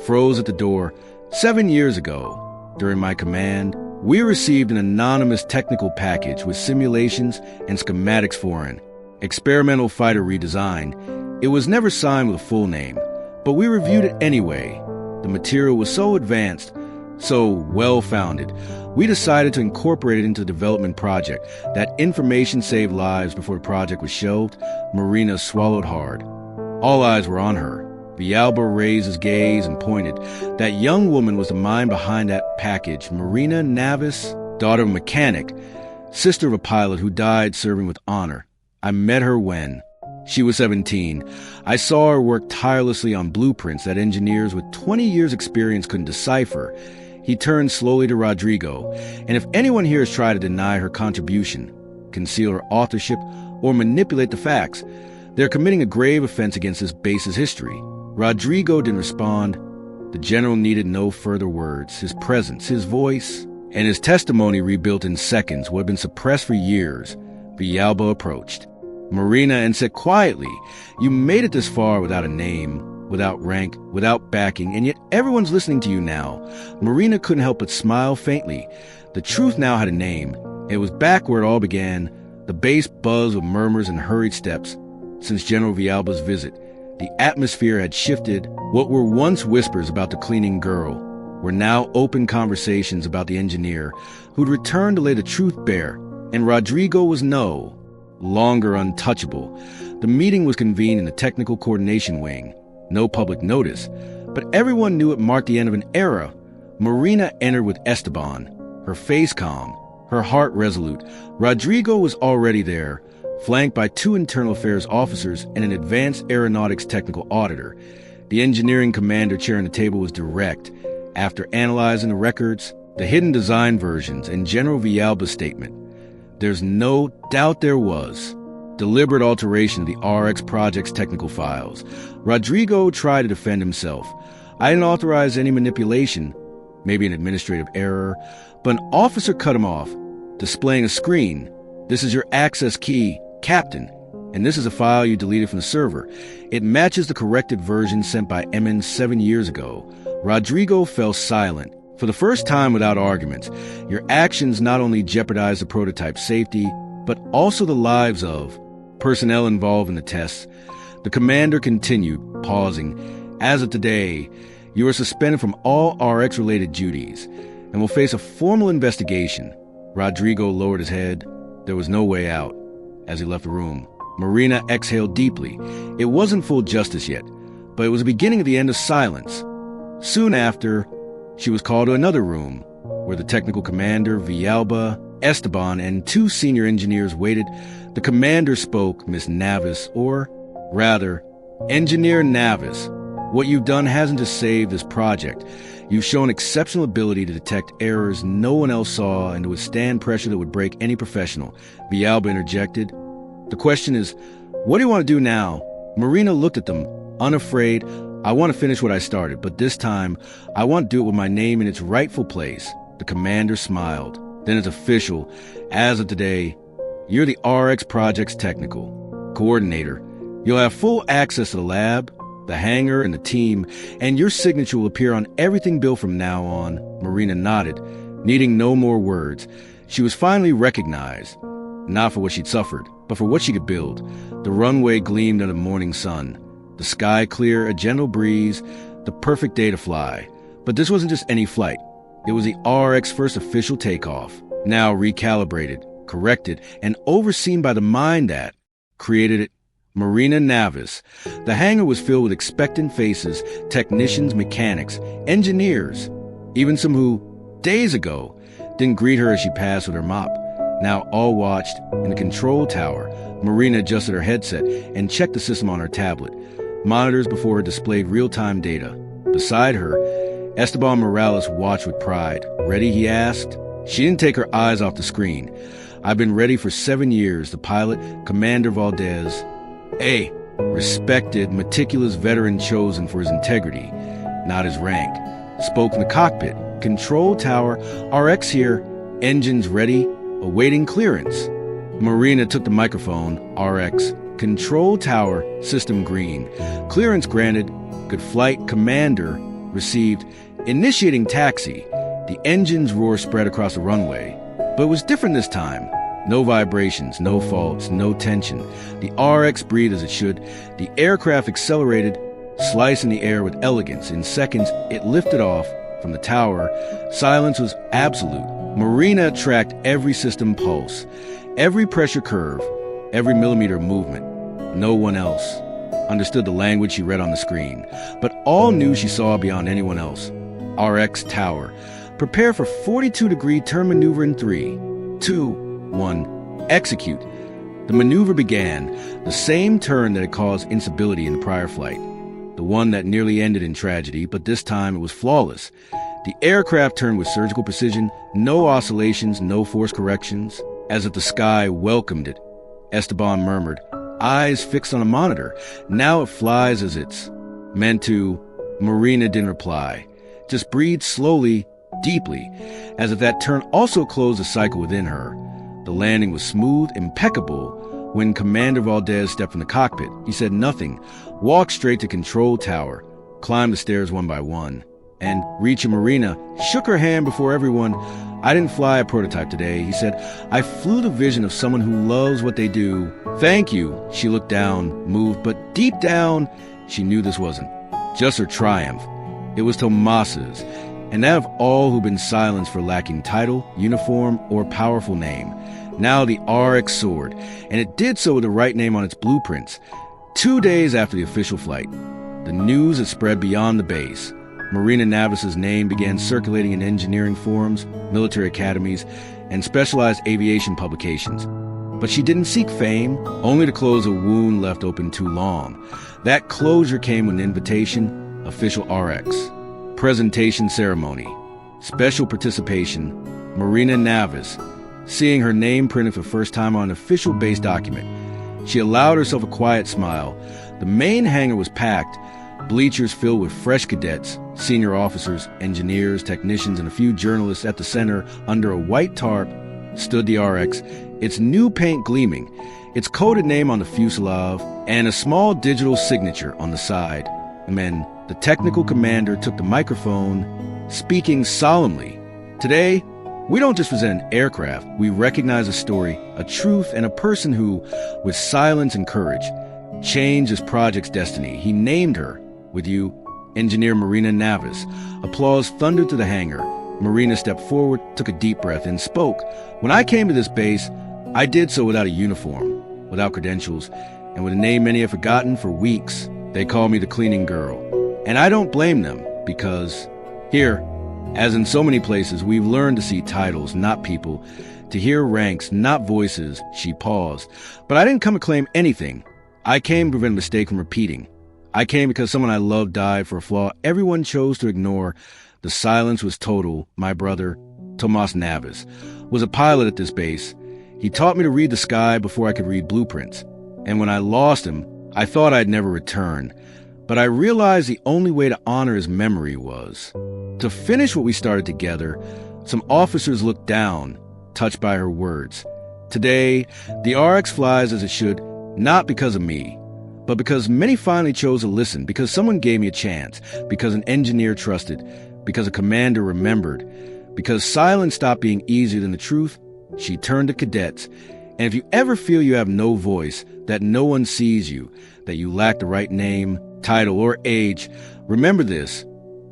froze at the door. 7 years ago, during my command, we received an anonymous technical package with simulations and schematics for an experimental fighter redesign. It was never signed with a full name, but we reviewed it anyway. The material was so advanced, so well-founded, we decided to incorporate it into the development project. That information saved lives before the project was shelved. Marina swallowed hard. All eyes were on her. Villalba raised his gaze and pointed. That young woman was the mind behind that package. Marina Navis, daughter of a mechanic, sister of a pilot who died serving with honor. I met her when she was 17. I saw her work tirelessly on blueprints that engineers with 20 years' experience couldn't decipher. He turned slowly to Rodrigo. "And if anyone here has tried to deny her contribution, conceal her authorship, or manipulate the facts, they're committing a grave offense against this base's history." Rodrigo didn't respond. The general needed no further words. His presence, his voice, and his testimony rebuilt in seconds what had been suppressed for years. Villalba approached Marina and said quietly, "You made it this far without a name, without rank, without backing, and yet everyone's listening to you now." Marina couldn't help but smile faintly. The truth now had a name. It was back where it all began. The base buzzed with murmurs and hurried steps. Since General Villalba's visit, the atmosphere had shifted. What were once whispers about the cleaning girl were now open conversations about the engineer who'd returned to lay the truth bare. And Rodrigo was no longer untouchable. The meeting was convened in the technical coordination wing. No public notice, but everyone knew it marked the end of an era. Marina entered with Esteban, her face calm, her heart resolute. Rodrigo was already there, flanked by 2 internal affairs officers and an advanced aeronautics technical auditor. The engineering commander chairing the table was direct. After analyzing the records, the hidden design versions, and General Villalba's statement, there's no doubt there was deliberate alteration of the RX project's technical files. Rodrigo tried to defend himself. "I didn't authorize any manipulation, maybe an administrative error," but an officer cut him off, displaying a screen. "This is your access key, Captain, and this is a file you deleted from the server. It matches the corrected version sent by Emin 7 years ago." Rodrigo fell silent. For the first time without arguments, your actions not only jeopardized the prototype's safety, but also the lives of personnel involved in the tests. The commander continued, pausing. "As of today, you are suspended from all RX-related duties and will face a formal investigation." Rodrigo lowered his head. There was no way out. As he left the room, Marina exhaled deeply. It wasn't full justice yet, but it was the beginning of the end of silence. Soon after, she was called to another room, where the technical commander, Villalba, Esteban, and 2 senior engineers waited. The commander spoke, Miss Navis, or rather, Engineer Navis. What you've done hasn't just saved this project. You've shown exceptional ability to detect errors no one else saw and to withstand pressure that would break any professional. Villalba interjected. The question is, what do you want to do now? Marina looked at them, unafraid. I want to finish what I started, but this time, I want to do it with my name in its rightful place. The commander smiled. Then it's official. As of today, you're the RX Project's technical coordinator. You'll have full access to the lab, the hangar, and the team, and your signature will appear on everything built from now on. Marina nodded, needing no more words. She was finally recognized, not for what she'd suffered, but for what she could build. The runway gleamed in the morning sun. The sky clear, a gentle breeze, the perfect day to fly. But this wasn't just any flight. It was the RX first official takeoff, now recalibrated, corrected, and overseen by the mind that created it, Marina Navis. The hangar was filled with expectant faces, technicians, mechanics, engineers, even some who, days ago, didn't greet her as she passed with her mop. Now all watched in the control tower. Marina adjusted her headset and checked the system on her tablet. Monitors before her displayed real-time data. Beside her, Esteban Morales watched with pride. Ready, he asked. She didn't take her eyes off the screen. I've been ready for 7 years, the pilot, Commander Valdez. A respected, meticulous veteran chosen for his integrity, not his rank. Spoke in the cockpit. Control tower, RX here, engines ready, awaiting clearance. Marina took the microphone. RX. Control tower, system green. Clearance granted. Good flight, commander. Received. Initiating taxi. The engine's roar spread across the runway. But it was different this time. No vibrations, no faults, no tension. The RX breathed as it should. The aircraft accelerated, slicing the air with elegance. In seconds, it lifted off from the tower. Silence was absolute. Marina tracked every system pulse, every pressure curve, every millimeter of movement. No one else understood the language she read on the screen, but all knew she saw beyond anyone else. RX tower. Prepare for 42-degree turn maneuver in 3, 2, 1. Execute. The maneuver began, the same turn that had caused instability in the prior flight, the one that nearly ended in tragedy, but this time it was flawless. The aircraft turned with surgical precision, no oscillations, no force corrections, as if the sky welcomed it. Esteban murmured, eyes fixed on a monitor. Now it flies as it's meant to. Marina didn't reply, just breathed slowly, deeply, as if that turn also closed the cycle within her. The landing was smooth, impeccable. When Commander Valdez stepped from the cockpit, he said nothing, walked straight to control tower, climbed the stairs one by one, and, reaching Marina, shook her hand before everyone. I didn't fly a prototype today, he said. I flew the vision of someone who loves what they do. Thank you. She looked down, moved, but deep down, she knew this wasn't just her triumph. It was Tomas's, and that of all who've been silenced for lacking title, uniform, or powerful name. Now the RX soared, and it did so with the right name on its blueprints. 2 days after the official flight, the news had spread beyond the base. Marina Navis's name began circulating in engineering forums, military academies, and specialized aviation publications. But she didn't seek fame, only to close a wound left open too long. That closure came with an invitation, official RX, presentation ceremony, special participation, Marina Navis, seeing her name printed for the first time on an official base document. She allowed herself a quiet smile. The main hangar was packed, bleachers filled with fresh cadets, senior officers, engineers, technicians, and a few journalists. At the center, under a white tarp, stood the RX, its new paint gleaming, its coded name on the fuselage, and a small digital signature on the side. And then the technical commander took the microphone, speaking solemnly. Today, we don't just present an aircraft, we recognize a story, a truth, and a person who, with silence and courage, changed this project's destiny. He named her, with you, Engineer Marina Navis. Applause thundered to the hangar. Marina stepped forward, took a deep breath, and spoke. When I came to this base, I did so without a uniform, without credentials, and with a name many have forgotten for weeks. They call me the cleaning girl. And I don't blame them, because here, as in so many places, we've learned to see titles, not people, to hear ranks, not voices. She paused. But I didn't come to claim anything. I came to prevent a mistake from repeating. I came because someone I loved died for a flaw everyone chose to ignore. The silence was total. My brother, Tomas Navis, was a pilot at this base. He taught me to read the sky before I could read blueprints. And when I lost him, I thought I'd never return. But I realized the only way to honor his memory was to finish what we started together. Some officers looked down, touched by her words. Today, the RX flies as it should, not because of me, but because many finally chose to listen, because someone gave me a chance, because an engineer trusted, because a commander remembered, because silence stopped being easier than the truth. She turned to cadets. And if you ever feel you have no voice, that no one sees you, that you lack the right name, title, or age, remember this: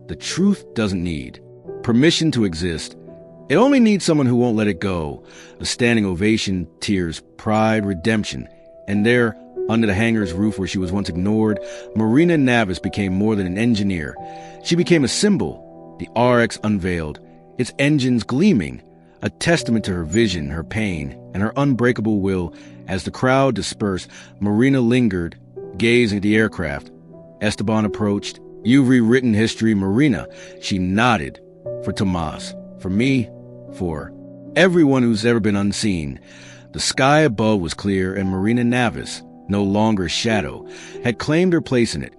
the truth doesn't need permission to exist. It only needs someone who won't let it go. A standing ovation, tears, pride, redemption. And there, under the hangar's roof where she was once ignored, Marina Navis became more than an engineer. She became a symbol. The RX unveiled, its engines gleaming, a testament to her vision, her pain, and her unbreakable will. As the crowd dispersed, Marina lingered, gazing at the aircraft. Esteban approached. "You've rewritten history, Marina." She nodded. "For Tomas, for me, for everyone who's ever been unseen." The sky above was clear, and Marina Navis, no longer a shadow, had claimed her place in it.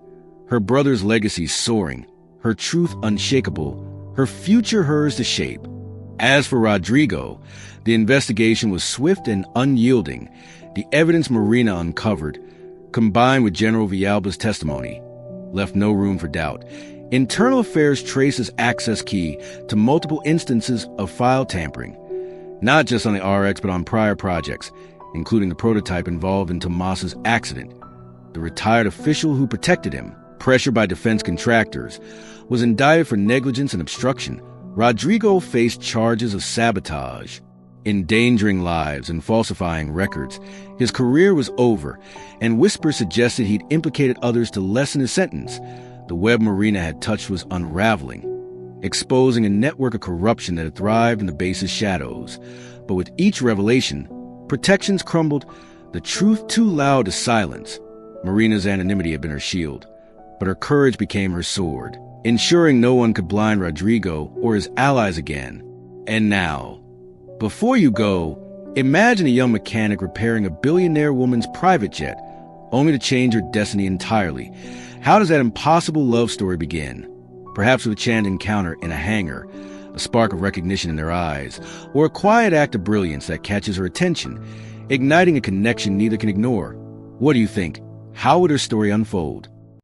Her brother's legacy soaring, her truth unshakable, her future hers to shape. As for Rodrigo, the investigation was swift and unyielding. The evidence Marina uncovered, combined with General Villalba's testimony, left no room for doubt. Internal Affairs traces access key to multiple instances of file tampering, not just on the RX but on prior projects, including the prototype involved in Tomas's accident. The retired official who protected him, pressured by defense contractors, was indicted for negligence and obstruction. Rodrigo faced charges of sabotage, endangering lives and falsifying records. His career was over, and whispers suggested he'd implicated others to lessen his sentence. The web Marina had touched was unraveling, exposing a network of corruption that had thrived in the base's shadows. But with each revelation, protections crumbled, the truth too loud to silence. Marina's anonymity had been her shield, but her courage became her sword, ensuring no one could blind Rodrigo or his allies again. And now, before you go, imagine a young mechanic repairing a billionaire woman's private jet, only to change her destiny entirely. How does that impossible love story begin? Perhaps with a chance encounter in a hangar, a spark of recognition in their eyes, or a quiet act of brilliance that catches her attention, igniting a connection neither can ignore. What do you think? How would her story unfold?